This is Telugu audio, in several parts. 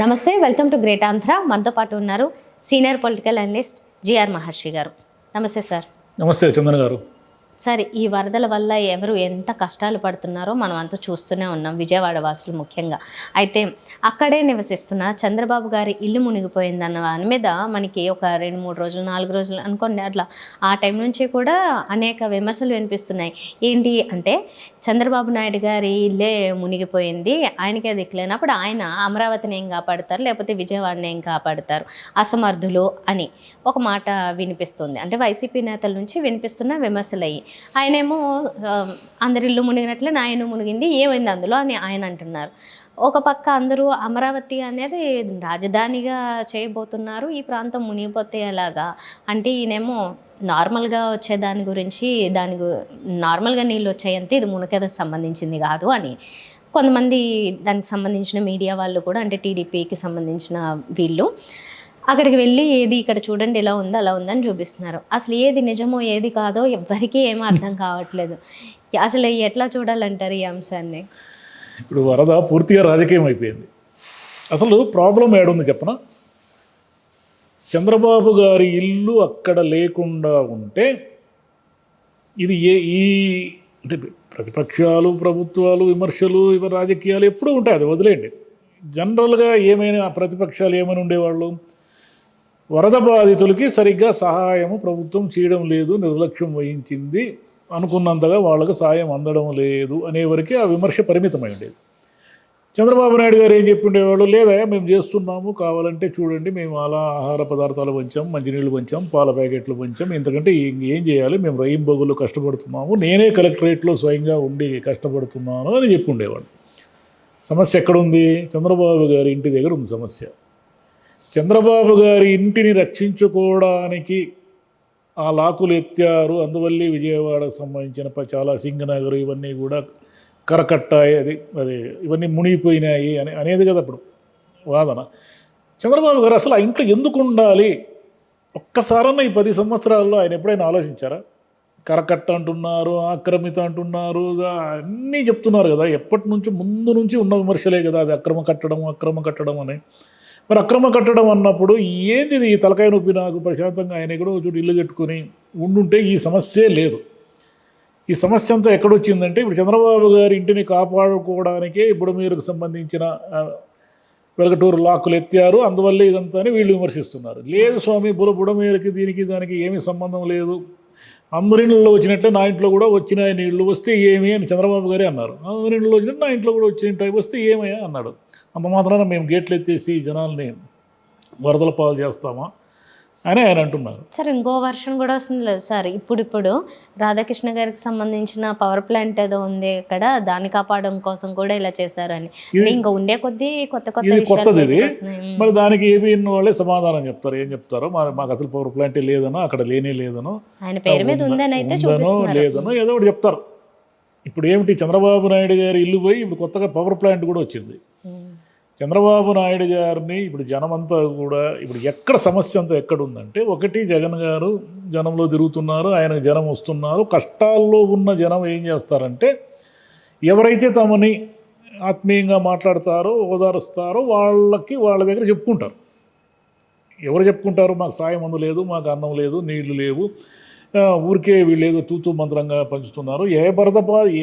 నమస్తే, వెల్కమ్ టు గ్రేట్ ఆంధ్ర. మనతో పాటు ఉన్నారు సీనియర్ పొలిటికల్ అనలిస్ట్ జిఆర్ మహర్షి గారు. నమస్తే సార్. నమస్తే చందన్ గారు. సార్, ఈ వరదల వల్ల ఎవరు ఎంత కష్టాలు పడుతున్నారో మనం అంతా చూస్తూనే ఉన్నాం, విజయవాడ వాసులు ముఖ్యంగా. అయితే అక్కడే నివసిస్తున్న చంద్రబాబు గారి ఇల్లు మునిగిపోయిందన్న దాని మీద మనకి ఒక 2-3 రోజులు 4 రోజులు అనుకోండి, అట్లా ఆ టైం నుంచి కూడా అనేక విమర్శలు వినిపిస్తున్నాయి. ఏంటి అంటే చంద్రబాబు నాయుడు గారి ఇల్లే మునిగిపోయింది, ఆయనకే దిక్కులేనప్పుడు ఆయన అమరావతిని ఏం కాపాడుతారు, లేకపోతే విజయవాడని ఏం కాపాడుతారు, అసమర్థులు అని ఒక మాట వినిపిస్తుంది. అంటే వైసీపీ నేతల నుంచి వినిపిస్తున్న విమర్శలు అయ్యి ఆయనేమో అందరి ఇల్లు మునిగినట్లే నా ఇల్లు మునిగింది, ఏమైంది అందులో అని ఆయన అంటున్నారు. ఒక పక్క అందరూ అమరావతి అనేది రాజధానిగా చేయబోతున్నారు, ఈ ప్రాంతం మునిగిపోతే ఎలాగా అంటే ఈయనేమో నార్మల్గా వచ్చే దాని గురించి నార్మల్గా నీళ్ళు వచ్చాయంటే ఇది మునకదకు సంబంధించింది కాదు అని కొంతమంది దానికి సంబంధించిన మీడియా వాళ్ళు కూడా, అంటే టీడీపీకి సంబంధించిన వీళ్ళు అక్కడికి వెళ్ళి ఏది ఇక్కడ చూడండి ఇలా ఉందో అలా ఉందని చూపిస్తున్నారు. అసలు ఏది నిజమో ఏది కాదో ఎవ్వరికీ ఏమీ అర్థం కావట్లేదు. అసలు ఎట్లా చూడాలంటారు ఈ అంశాన్ని? ఇప్పుడు వరద పూర్తిగా రాజకీయం అయిపోయింది. అసలు ప్రాబ్లం ఏడుంది చెప్పనా? చంద్రబాబు గారి ఇల్లు అక్కడ లేకుండా ఉంటే ఇది ఈ అంటే ప్రతిపక్షాలు, ప్రభుత్వాలు, విమర్శలు, ఇవి రాజకీయాలు ఎప్పుడూ ఉంటాయి, అది వదిలేయండి. జనరల్గా ఏమైనా ప్రతిపక్షాలు ఏమైనా ఉండేవాళ్ళు, వరద బాధితులకి సరిగ్గా సహాయము ప్రభుత్వం చేయడం లేదు, నిర్లక్ష్యం వహించింది, అనుకున్నంతగా వాళ్ళకి సాయం అందడం లేదు అనేవరకు ఆ విమర్శ పరిమితమై ఉండేది. చంద్రబాబు నాయుడు గారు ఏం చెప్పి ఉండేవాళ్ళు, లేదా మేము చేస్తున్నాము, కావాలంటే చూడండి, మేము అలా ఆహార పదార్థాలు పంచాం, మంచినీళ్ళు పంచాం, పాల ప్యాకెట్లు పంచాం, ఎందుకంటే ఏం చేయాలి, మేము రైంబగులు కష్టపడుతున్నాము, నేనే కలెక్టరేట్లో స్వయంగా ఉండి కష్టపడుతున్నాను అని చెప్పి ఉండేవాళ్ళు. సమస్య ఎక్కడుంది? చంద్రబాబు గారి ఇంటి దగ్గర ఉంది సమస్య. చంద్రబాబు గారి ఇంటిని రక్షించుకోవడానికి ఆ లాకులు ఎత్తారు, అందువల్లే విజయవాడకు సంబంధించిన చాలా సింగనగర్ ఇవన్నీ కూడా కరకట్టాయి, అది ఇవన్నీ మునిగిపోయినాయి అనేది కదా అప్పుడు వాదన. చంద్రబాబు గారు అసలు ఆ ఇంట్లో ఎందుకు ఉండాలి? ఒక్కసారన్నా ఈ 10 సంవత్సరాల్లో ఆయన ఎప్పుడైనా ఆలోచించారా? కరకట్ట అంటున్నారు, ఆక్రమిత అంటున్నారు, అన్నీ చెప్తున్నారు కదా, ఎప్పటి నుంచి ముందు నుంచి ఉన్న విమర్శలే కదా, అది అక్రమ కట్టడం అని. మరి అక్రమ కట్టడం అన్నప్పుడు ఏంది ఈ తలకాయ నొప్పి? నాకు ప్రశాంతంగా ఆయన ఎక్కడో చోటు ఇల్లు కట్టుకొని ఉండుంటే ఈ సమస్యే లేదు. ఈ సమస్య అంతా ఎక్కడొచ్చిందంటే ఇప్పుడు చంద్రబాబు గారి ఇంటిని కాపాడుకోవడానికే బుడమేరుకు సంబంధించిన వెలగటూరు లాక్కులు ఎత్తారు, అందువల్లే ఇదంతా అని వీళ్ళు విమర్శిస్తున్నారు. లేదు స్వామి, బుడమేరుకి దానికి ఏమీ సంబంధం లేదు, అందరి ఇళ్ళలో వచ్చినట్టే నా ఇంట్లో కూడా వచ్చినాయి నీళ్ళు, వస్తే ఏమి అని చంద్రబాబు గారే అన్నారు. అందరి ఇళ్ళలో వచ్చినట్టు నా ఇంట్లో కూడా వచ్చినట్టు వస్తే ఏమయ్యా అన్నాడు. అంత మాత్రాన మేము గేట్లు ఎత్తేసి జనాల్ని వరదల పాలు చేస్తామా అని ఆయన అంటున్నారు. సార్, ఇంకో వర్షన్ కూడా వస్తుంది లేదు సార్, ఇప్పుడు రాధాకృష్ణ గారికి సంబంధించిన పవర్ ప్లాంట్ ఏదో ఉంది ఇక్కడ, దాన్ని కాపాడడం కోసం కూడా ఇలా చేశారని. ఇంకా ఉండే కొద్దీ కొత్తది ఇది. మరి దానికి ఏబీ వాళ్ళే సమాధానం చెప్తారు, ఏం చెప్తారో మాకు అసలు పవర్ ప్లాంట్ లేదనో, అక్కడ లేదనో, ఆయన పేరు మీద ఉందని అయితే లేదనో ఏదో ఒకటి చెప్తారు. ఇప్పుడు ఏమిటి, చంద్రబాబు నాయుడు గారి ఇల్లు పోయి ఇప్పుడు కొత్తగా పవర్ ప్లాంట్ కూడా వచ్చింది. చంద్రబాబు నాయుడు గారిని ఇప్పుడు జనమంతా కూడా ఇప్పుడు ఎక్కడ సమస్య అంతా ఎక్కడుందంటే, ఒకటి జగన్ గారు జనంలో తిరుగుతున్నారు, ఆయనకు జనం వస్తున్నారు, కష్టాల్లో ఉన్న జనం ఏం చేస్తారంటే ఎవరైతే తమని ఆత్మీయంగా మాట్లాడతారో, ఓదారుస్తారో వాళ్ళ దగ్గర చెప్పుకుంటారు. ఎవరు చెప్పుకుంటారు? మాకు సాయం అందలేదు, మాకు అన్నం లేదు, నీళ్లు లేవు, ఊరికే వీళ్ళు ఏదో తూతూ మంత్రంగా పంచుతున్నారు.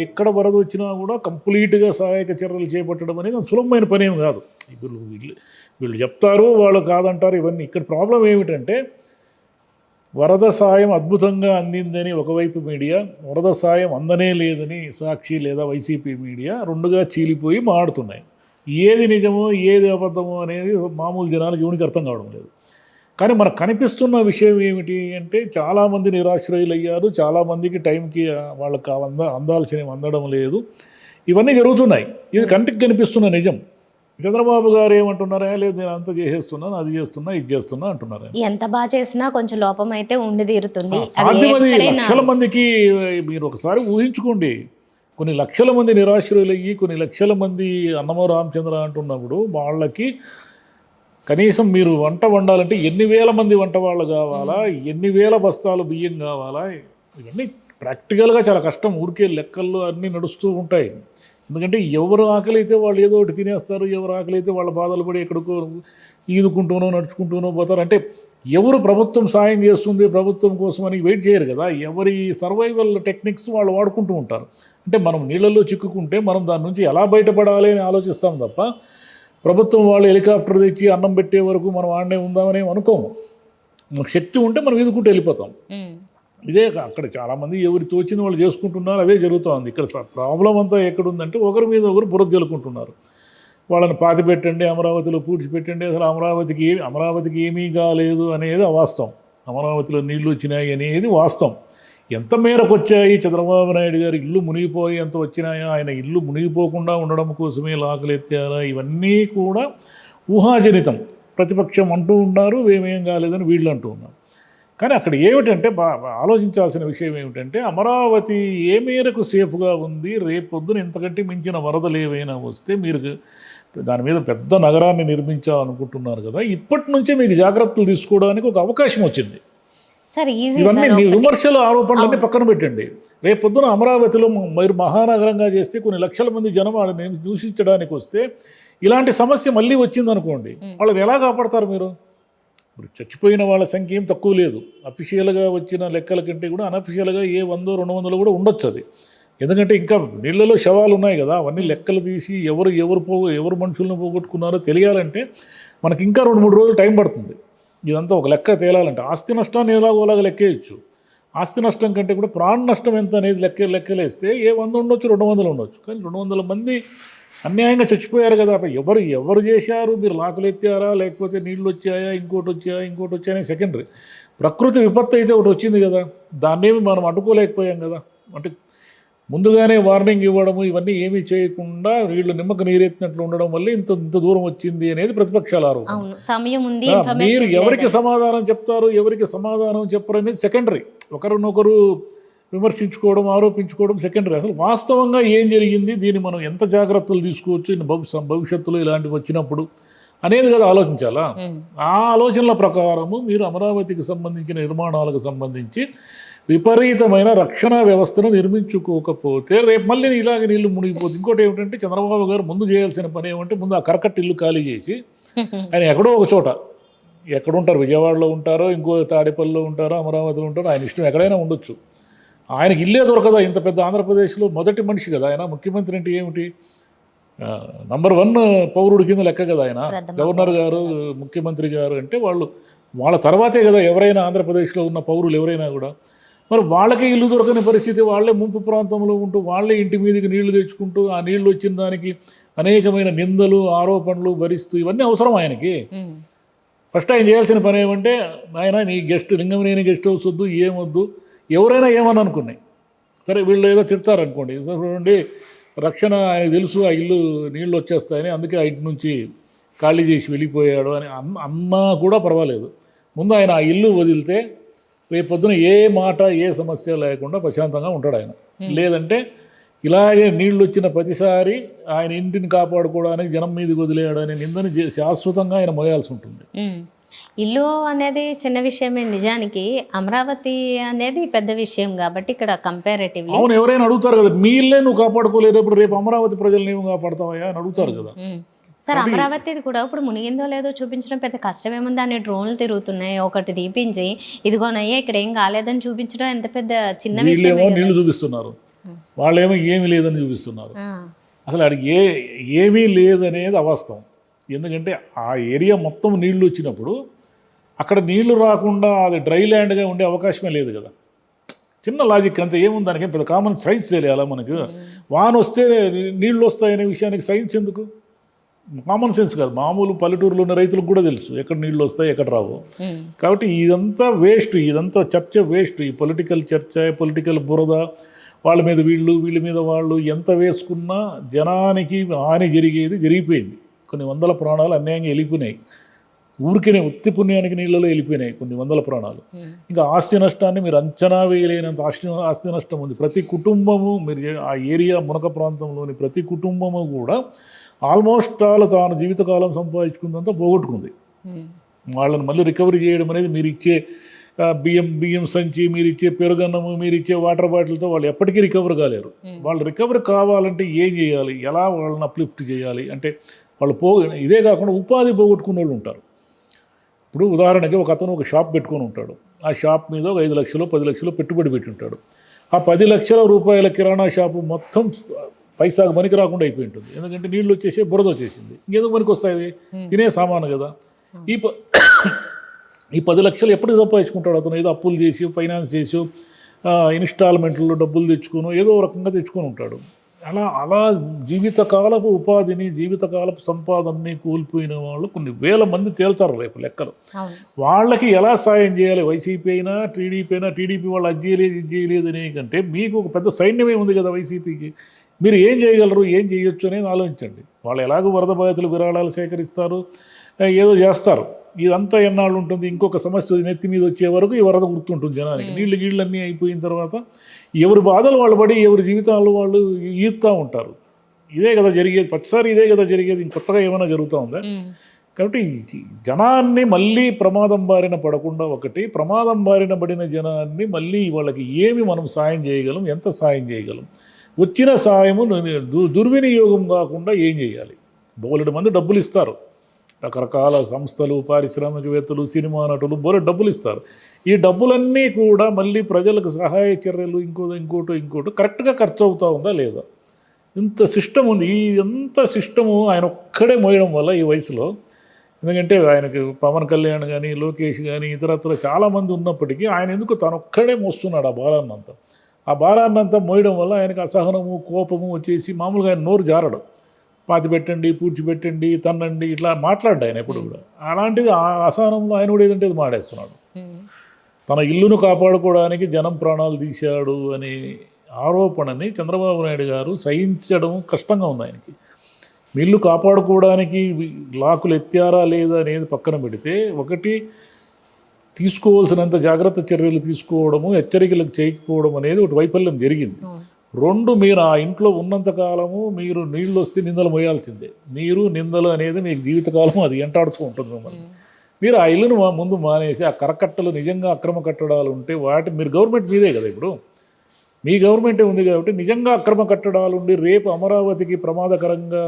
ఎక్కడ వరద వచ్చినా కూడా కంప్లీట్గా సహాయక చర్యలు చేపట్టడం అనేది సులభమైన పని ఏమి కాదు. వీళ్ళు చెప్తారు, వాళ్ళు కాదంటారు, ఇవన్నీ. ఇక్కడ ప్రాబ్లం ఏమిటంటే వరద సాయం అద్భుతంగా అందిందని ఒకవైపు మీడియా, వరద సాయం అందనే లేదని సాక్షి లేదా వైసీపీ మీడియా రెండుగా చీలిపోయి మాడుతున్నాయి. ఏది నిజమో ఏది అబద్ధమో అనేది మామూలు జనాలకు ఎవరికి అర్థం కావడం లేదు. కానీ మనకు కనిపిస్తున్న విషయం ఏమిటి అంటే, చాలామంది నిరాశ్రయులు అయ్యారు, చాలామందికి టైంకి వాళ్ళకి అందాల్సినవి అందడం లేదు, ఇవన్నీ జరుగుతున్నాయి. ఇది కంటికి కనిపిస్తున్న నిజం. చంద్రబాబు గారు ఏమంటున్నారా? లేదు, నేను అంత చేసేస్తున్నాను, అది చేస్తున్నా, ఇది చేస్తున్నా అంటున్నారు. ఎంత బాగా చేసినా కొంచెం లోపం అయితే ఉండి తీరుతుంది. సాధ్యమది లక్షల మందికి. మీరు ఒకసారి ఊహించుకోండి, కొన్ని లక్షల మంది నిరాశ్రయులయ్యి, కొన్ని లక్షల మంది అన్నమో రామచంద్ర అంటున్నప్పుడు వాళ్ళకి కనీసం మీరు వంట వండాలంటే ఎన్ని వేల మంది వంట వాళ్ళు కావాలా, ఎన్ని వేల బస్తాలు బియ్యం కావాలా, ఇవన్నీ ప్రాక్టికల్గా చాలా కష్టం. ఊరికే లెక్కల్లో అన్నీ నడుస్తూ ఉంటాయి. ఎందుకంటే ఎవరు ఆకలి అయితే వాళ్ళు ఏదో ఒకటి తినేస్తారు, ఎవరు ఆకలి అయితే వాళ్ళ బాధలు పడి ఎక్కడికో ఈదుకుంటూనో నడుచుకుంటూనో పోతారు. అంటే ఎవరు ప్రభుత్వం సాయం చేస్తుంది ప్రభుత్వం కోసం అని వెయిట్ చేయరు కదా. ఎవరి సర్వైవల్ టెక్నిక్స్ వాళ్ళు వాడుకుంటూ ఉంటారు. అంటే మనం నీళ్ళల్లో చిక్కుకుంటే మనం దాని నుంచి ఎలా బయటపడాలి అని ఆలోచిస్తాం తప్ప ప్రభుత్వం వాళ్ళు హెలికాప్టర్ తెచ్చి అన్నం పెట్టే వరకు మనం ఆడనే ఉందామని అనుకోము. మనకు శక్తి ఉంటే మనం ఈదుకుంటూ వెళ్ళిపోతాం. ఇదే అక్కడ చాలామంది ఎవరి తోచింది వాళ్ళు చేసుకుంటున్నారు, అదే జరుగుతుంది. ఇక్కడ ప్రాబ్లం అంతా ఎక్కడుందంటే ఒకరి మీద ఒకరు బురద జల్లుకుంటున్నారు. వాళ్ళని పాతి పెట్టండి, అమరావతిలో పూడ్చిపెట్టండి, అసలు అమరావతికి ఏమీ కాలేదు అనేది అవాస్తవం. అమరావతిలో నీళ్లు వచ్చినాయి అనేది వాస్తవం. ఎంత మేరకు వచ్చాయి, చంద్రబాబు నాయుడు గారి ఇల్లు మునిగిపోయి ఎంత వచ్చినాయా, ఆయన ఇల్లు మునిగిపోకుండా ఉండడం కోసమే లాకులు ఎత్తారా, ఇవన్నీ కూడా ఊహాజనితం. ప్రతిపక్షం అంటూ ఉన్నారు ఏమేం కాలేదని వీళ్ళు అంటూ ఉన్నారు. కానీ అక్కడ ఏమిటంటే ఆలోచించాల్సిన విషయం ఏమిటంటే అమరావతి ఏ మేరకు సేఫ్గా ఉంది, రేపొద్దున ఇంతకంటే మించిన వరదలు ఏవైనా వస్తే మీరు దాని మీద పెద్ద నగరాన్ని నిర్మించాలనుకుంటున్నారు కదా, ఇప్పటి నుంచే మీకు జాగ్రత్తలు తీసుకోవడానికి ఒక అవకాశం వచ్చింది. ఇవన్నీ మీ విమర్శలు ఆరోపణలన్నీ పక్కన పెట్టండి. రేపొద్దున అమరావతిలో మీరు మహానగరంగా చేస్తే కొన్ని లక్షల మంది జనం నివసించడానికి వస్తే ఇలాంటి సమస్య మళ్ళీ వచ్చిందనుకోండి, వాళ్ళని ఎలా కాపాడతారు మీరు? ఇప్పుడు చచ్చిపోయిన వాళ్ళ సంఖ్య ఏం తక్కువ లేదు. అఫీషియల్గా వచ్చిన లెక్కల కంటే కూడా అనఫిషియల్గా 100-200 కూడా ఉండొచ్చు అది. ఎందుకంటే ఇంకా నీళ్ళలో శవాలు ఉన్నాయి కదా, అవన్నీ లెక్కలు తీసి ఎవరు మనుషులను పోగొట్టుకున్నారో తెలియాలంటే మనకి ఇంకా 2-3 రోజులు టైం పడుతుంది. ఇదంతా ఒక లెక్క తేలాలంటే ఆస్తి నష్టాన్ని ఎలాగోలాగా లెక్కేయచ్చు. ఆస్తి నష్టం కంటే కూడా ప్రాణ నష్టం ఎంత అనేది లెక్కలేస్తే 100 ఉండొచ్చు, 200 ఉండొచ్చు. కానీ 200 మంది అన్యాయంగా చచ్చిపోయారు కదా. ఎవరు చేశారు, మీరు లాకులు ఎత్తారా, లేకపోతే నీళ్ళు వచ్చాయా, ఇంకోటి వచ్చాయని సెకండరీ. ప్రకృతి విపత్తు అయితే ఒకటి వచ్చింది కదా, దాన్నేమి మనం అడ్డుకోలేకపోయాం కదా. అంటే ముందుగానే వార్నింగ్ ఇవ్వడము ఇవన్నీ ఏమీ చేయకుండా వీళ్ళు నిమ్మకు నీరెత్తినట్లు ఉండడం వల్ల ఇంత దూరం వచ్చింది అనేది ప్రతిపక్షాల ఆరోపణ. మీరు ఎవరికి సమాధానం చెప్తారు, ఎవరికి సమాధానం చెప్పరు అనేది సెకండరీ. ఒకరినొకరు విమర్శించుకోవడం, ఆరోపించుకోవడం సెకండరీ. అసలు వాస్తవంగా ఏం జరిగింది, దీన్ని మనం ఎంత జాగ్రత్తలు తీసుకోవచ్చు భవిష్యత్తులో ఇలాంటివి వచ్చినప్పుడు అనేది కదా ఆలోచించాలా. ఆ ఆలోచనల ప్రకారము మీరు అమరావతికి సంబంధించిన నిర్మాణాలకు సంబంధించి విపరీతమైన రక్షణ వ్యవస్థను నిర్మించుకోకపోతే రేపు మళ్ళీ ఇలాగే నీళ్లు మునిగిపోతుంది. ఇంకోటి ఏమిటంటే చంద్రబాబు గారు ముందు చేయాల్సిన పని ఏమంటే ముందు ఆ కరకట్ట ఇల్లు ఖాళీ చేసి ఆయన ఎక్కడో ఒక చోట ఎక్కడుంటారు, విజయవాడలో ఉంటారో, ఇంకో తాడేపల్లిలో ఉంటారో, అమరావతిలో ఉంటారో, ఆయన ఇష్టం ఎక్కడైనా ఉండొచ్చు. ఆయనకి ఇల్లే దొరకదా, ఇంత పెద్ద ఆంధ్రప్రదేశ్లో మొదటి మనిషి కదా ఆయన. ముఖ్యమంత్రి అంటే ఏమిటి, నంబర్ 1 పౌరుడి కింద లెక్క కదా ఆయన. గవర్నర్ గారు, ముఖ్యమంత్రి గారు అంటే వాళ్ళ తర్వాతే కదా ఎవరైనా ఆంధ్రప్రదేశ్లో ఉన్న పౌరులు ఎవరైనా కూడా. మరి వాళ్ళకే ఇల్లు దొరకని పరిస్థితి, వాళ్ళే ముంపు ప్రాంతంలో ఉంటూ వాళ్ళే ఇంటి మీదకి నీళ్లు తెచ్చుకుంటూ ఆ నీళ్లు వచ్చిన దానికి అనేకమైన నిందలు ఆరోపణలు భరిస్తూ ఇవన్నీ అవసరం ఆయనకి. ఫస్ట్ ఆయన చేయాల్సిన పని ఏమంటే, ఆయన నీ లింగంనేని గెస్ట్ హౌస్ వద్దు, ఏమొద్దు, ఎవరైనా ఏమని అనుకున్నాయి సరే, వీళ్ళు ఏదో చెప్తారనుకోండి, చూడండి రక్షణ ఆయనకు తెలుసు ఆ ఇల్లు నీళ్ళు వచ్చేస్తాయని, అందుకే ఆ ఇంటి నుంచి ఖాళీ చేసి వెళ్ళిపోయాడు అని అన్నా కూడా పర్వాలేదు. ముందు ఆయన ఆ ఇల్లు వదిలితే రేపొద్దున ఏ మాట ఏ సమస్య లేకుండా ప్రశాంతంగా ఉంటాడు ఆయన. లేదంటే ఇలాగే నీళ్ళు వచ్చిన ప్రతిసారి ఆయన ఇంటిని కాపాడుకోవడానికి జనం మీదకి వదిలేయడని నిందని శాశ్వతంగా ఆయన మోయాల్సి ఉంటుంది. ఇల్లు అనేది చిన్న విషయమే నిజానికి, అమరావతి అనేది పెద్ద విషయం కాబట్టి ఇక్కడ కంపారేటివ్లీ. అవును, ఎవరైనా అడుగుతారు కదా, మీ ఇల్లే నువ్వు కాపాడుకోలేనప్పుడు రేపు అమరావతి ప్రజల్ని ఏమి కాపాడుతావా అని అడుగుతారు కదా. సార్, అమరావతిది కూడా ఇప్పుడు మునిగిందో లేదో చూపించడం పెద్ద కష్టమేముంది. దాన్ని డ్రోన్లు తిరుగుతున్నాయి, ఒకటి తీపించి ఇదిగోనయ్యా ఇక్కడ ఏం కాలేదని చూపించడం ఎంత పెద్ద చిన్న విషయం. నీళ్లు చూపిస్తున్నారు, వాళ్ళేమో ఏమీ లేదని చూపిస్తున్నారు. అసలు అడిగి ఏమీ లేదనేది అవాస్తవం. ఎందుకంటే ఆ ఏరియా మొత్తం నీళ్లు వచ్చినప్పుడు అక్కడ నీళ్లు రాకుండా అది డ్రై ల్యాండ్గా ఉండే అవకాశమే లేదు కదా. చిన్న లాజిక్ అంతే, ఏముంది దానికి పెద్ద కామన్ సైన్స్ తెలియాలా మనకు. వాన వస్తే నీళ్లు వస్తాయనే విషయానికి సైన్స్ ఎందుకు, కామన్ సెన్స్ కాదు. మామూలు పల్లెటూరులో ఉన్న రైతులకు కూడా తెలుసు ఎక్కడ నీళ్ళు వస్తాయి ఎక్కడ రావు. కాబట్టి ఇదంతా వేస్ట్, ఇదంతా చర్చ వేస్ట్. ఈ పొలిటికల్ చర్చ, పొలిటికల్ బురద, వాళ్ళ మీద వీళ్ళ మీద వాళ్ళు ఎంత వేసుకున్నా జనానికి హాని జరిగిపోయింది. కొన్ని వందల ప్రాణాలు అన్యాయంగా వెళ్ళిపోయినాయి. ఊరికినే ఉత్తి పుణ్యానికి నీళ్ళలో వెళ్ళిపోయినాయి కొన్ని వందల ప్రాణాలు. ఇంకా ఆస్తి నష్టాన్ని మీరు అంచనా వేయలేనంత ఆస్తి నష్టం ఉంది. ప్రతి కుటుంబము, మీరు ఆ ఏరియా మునక ప్రాంతంలోని ప్రతి కుటుంబము కూడా ఆల్మోస్ట్ తాను జీవితకాలం సంపాదించుకుందంతా పోగొట్టుకుంది. వాళ్ళని మళ్ళీ రికవరీ చేయడం అనేది మీరు ఇచ్చే బియ్యం సంచి, మీరు ఇచ్చే పెరుగన్నము, మీరు ఇచ్చే వాటర్ బాటిల్తో వాళ్ళు ఎప్పటికీ రికవర్ కాలేరు. వాళ్ళు రికవర్ కావాలంటే ఏం చేయాలి, ఎలా వాళ్ళని అప్లిఫ్ట్ చేయాలి అంటే వాళ్ళు ఇదే కాకుండా ఉపాధి పోగొట్టుకునే వాళ్ళు ఉంటారు. ఇప్పుడు ఉదాహరణకి ఒక అతను ఒక షాప్ పెట్టుకొని ఉంటాడు. ఆ షాప్ మీద ఒక 5 లక్షలు 10 లక్షలు పెట్టుబడి పెట్టి ఉంటాడు. ఆ 10 లక్షల రూపాయల కిరాణా షాపు మొత్తం పైసాకు పనికి రాకుండా అయిపోయి ఉంటుంది. ఎందుకంటే నీళ్ళు వచ్చేసి బురద వచ్చేసింది. ఇంకెందుకు పనికి వస్తాయి? తినే సామాను కదా. ఈ 10 లక్షలు ఎప్పటికి సంపాదించుకుంటాడు అతను? ఏదో అప్పులు చేసి, ఫైనాన్స్ చేసి, ఇన్స్టాల్మెంట్లో డబ్బులు తెచ్చుకొని ఏదో రకంగా తెచ్చుకొని ఉంటాడు. అలా జీవితకాలపు ఉపాధిని, జీవితకాలపు సంపాదనని కోల్పోయిన వాళ్ళు కొన్ని వేల మంది తేల్తారు రేపు లెక్కలు. వాళ్ళకి ఎలా సాయం చేయాలి? వైసీపీ అయినా టీడీపీ అయినా, టీడీపీ వాళ్ళు అది చేయలేదు ఇది చేయలేదు అనే కంటే మీకు ఒక పెద్ద సైన్యమే ఉంది కదా వైసీపీకి. మీరు ఏం చేయగలరు, ఏం చేయొచ్చు అనేది ఆలోచించండి. వాళ్ళు ఎలాగో వరద బాధితులు విరాళాలు సేకరిస్తారు, ఏదో చేస్తారు. ఇదంతా ఎన్నాళ్ళు ఉంటుంది? ఇంకొక సమస్య నెత్తి మీద వచ్చే వరకు ఈ వరద గుర్తుంటుంది జనానికి. గీళ్ళన్నీ అయిపోయిన తర్వాత ఎవరి బాధలు వాళ్ళు పడి, ఎవరి జీవితాలు వాళ్ళు ఈదుతూ ఉంటారు. ఇదే కదా జరిగేది, ప్రతిసారి ఇదే కదా జరిగేది. కొత్తగా ఏమైనా జరుగుతూ ఉందా? కాబట్టి జనాన్ని మళ్ళీ ప్రమాదం బారిన పడకుండా, ప్రమాదం బారిన పడిన జనాన్ని మళ్ళీ వాళ్ళకి ఏమి మనం సాయం చేయగలం, ఎంత సాయం చేయగలం, వచ్చిన సాయము దుర్వినియోగం కాకుండా ఏం చేయాలి? బోలెడు మంది డబ్బులు ఇస్తారు, రకరకాల సంస్థలు, పారిశ్రామికవేత్తలు, సినిమా నటులు బోలెడు డబ్బులు ఇస్తారు. ఈ డబ్బులన్నీ కూడా మళ్ళీ ప్రజలకు సహాయ చర్యలు ఇంకోటి కరెక్ట్గా ఖర్చు అవుతూ ఉందా లేదా? ఇంత సిస్టమ్ ఉంది. ఎంత సిస్టము ఆయన ఒక్కడే మోయడం వల్ల ఈ వయసులో. ఎందుకంటే ఆయనకి పవన్ కళ్యాణ్ కానీ, లోకేష్ కానీ, ఇతరత్ర చాలామంది ఉన్నప్పటికీ ఆయన ఎందుకు తనొక్కడే మోస్తున్నాడు ఆ భారాన్నంతా మోయడం వల్ల ఆయనకు అసహనము, కోపము వచ్చేసి మామూలుగా ఆయన నోరు జారడు. పాతి పెట్టండి, పూడ్చిపెట్టండి, తన్నండి, ఇట్లా మాట్లాడ్డా ఆయన ఎప్పుడు కూడా. అలాంటిది ఆ అసహనంలో ఆయన కూడా ఏదంటే అది మాడేస్తున్నాడు. తన ఇల్లును కాపాడుకోవడానికి జనం ప్రాణాలు తీశాడు అనే ఆరోపణని చంద్రబాబు నాయుడు గారు సహించడం కష్టంగా ఉంది ఆయనకి. ఇల్లు కాపాడుకోవడానికి లాకులు ఎత్తారా లేదా అనేది పక్కన పెడితే, ఒకటి తీసుకోవాల్సినంత జాగ్రత్త చర్యలు తీసుకోవడము, హెచ్చరికలకు చేయకపోవడం అనేది ఒకటి వైఫల్యం జరిగింది. 2, మీరు ఆ ఇంట్లో ఉన్నంతకాలము మీరు నీళ్ళు వస్తే నిందలు మోయాల్సిందే. నీరు నిందలు అనేది మీకు జీవితకాలం అది ఎంటాడుతూ ఉంటుంది మిమ్మల్ని. మీరు ఆ ఇల్లును ముందు మానేసి, ఆ కరకట్టలు నిజంగా అక్రమ కట్టడాలు ఉంటే మీరు గవర్నమెంట్ మీదే కదా, ఇప్పుడు మీ గవర్నమెంటే ఉంది కాబట్టి నిజంగా అక్రమ కట్టడాలు ఉండి రేపు అమరావతికి ప్రమాదకరంగా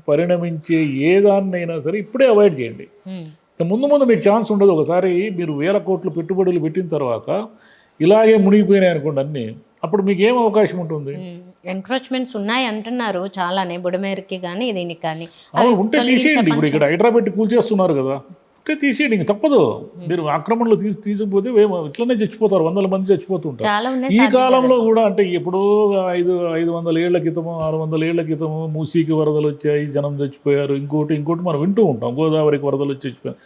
పరిణమించే ఏ దాన్నైనా సరే ఇప్పుడే అవాయిడ్ చేయండి. ముందు మీకు ఛాన్స్ ఉండదు. ఒకసారి మీరు 1000 కోట్లు పెట్టుబడులు పెట్టిన తర్వాత ఇలాగే మునిగిపోయినాయి అనుకోండి అన్నీ, అప్పుడు మీకు ఏం అవకాశం ఉంటుంది? ఎంక్రోచ్మెంట్స్ ఉన్నాయి అంటున్నారు చాలానే, బుడమేరుకి కానీ దీనికి కానీ. ఉంటే తీసేయండి. ఇప్పుడు ఇక్కడ హైదరాబాద్ కూల్చేస్తున్నారు కదా, ఉంటే తీసేయండి, ఇంక తప్పదు. మీరు ఆక్రమణలో తీసుకుపోతే ఇట్లనే చచ్చిపోతారు, 100 మంది చచ్చిపోతుంటారు. ఈ కాలంలో కూడా అంటే ఎప్పుడో 500 ఏళ్ల క్రితము, 600 ఏళ్ల క్రితము మూసీకి వరదలు వచ్చాయి, జనం చచ్చిపోయారు, ఇంకోటి మనం వింటూ ఉంటాం, గోదావరికి వరదలు వచ్చి చచ్చిపోయారు.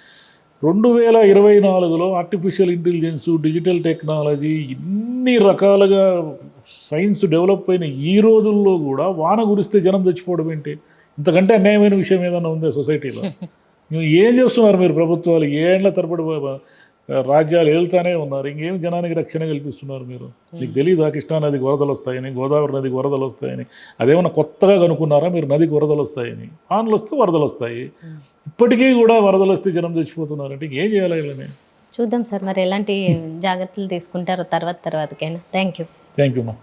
2024లో ఆర్టిఫిషియల్ ఇంటెలిజెన్స్, డిజిటల్ టెక్నాలజీ, ఇన్ని రకాలుగా సైన్స్ డెవలప్ అయిన ఈ రోజుల్లో కూడా వాన కురిస్తే జనం చచ్చిపోవడం ఏంటి? ఇంతకంటే అన్యాయమైన విషయం ఏదైనా ఉందా సొసైటీలో? ఏం చేస్తున్నారు మీరు ప్రభుత్వాలు? ఏళ్ల తరబడి రాజ్యాలు వెళ్తానే ఉన్నారు, ఇంకేం జనానికి రక్షణ కల్పిస్తున్నారు మీరు? మీకు తెలియదా కృష్ణానదికి వరదలు వస్తాయని, గోదావరి నదికి వరదలు వస్తాయని? అదేమన్నా కొత్తగా కనుక్కున్నారా మీరు? నదికి వరదలు వస్తాయని, వానలు వస్తే వరదలు వస్తాయి. ఇప్పటికీ కూడా వరదలు వస్తే జనం చచ్చిపోతున్నారంటే ఏం చేయాలి? వీళ్ళని చూద్దాం సార్, మరి ఎలాంటి జాగ్రత్తలు తీసుకుంటారో తర్వాతకైనా. Thank you. థ్యాంక్ యూ అమ్మా.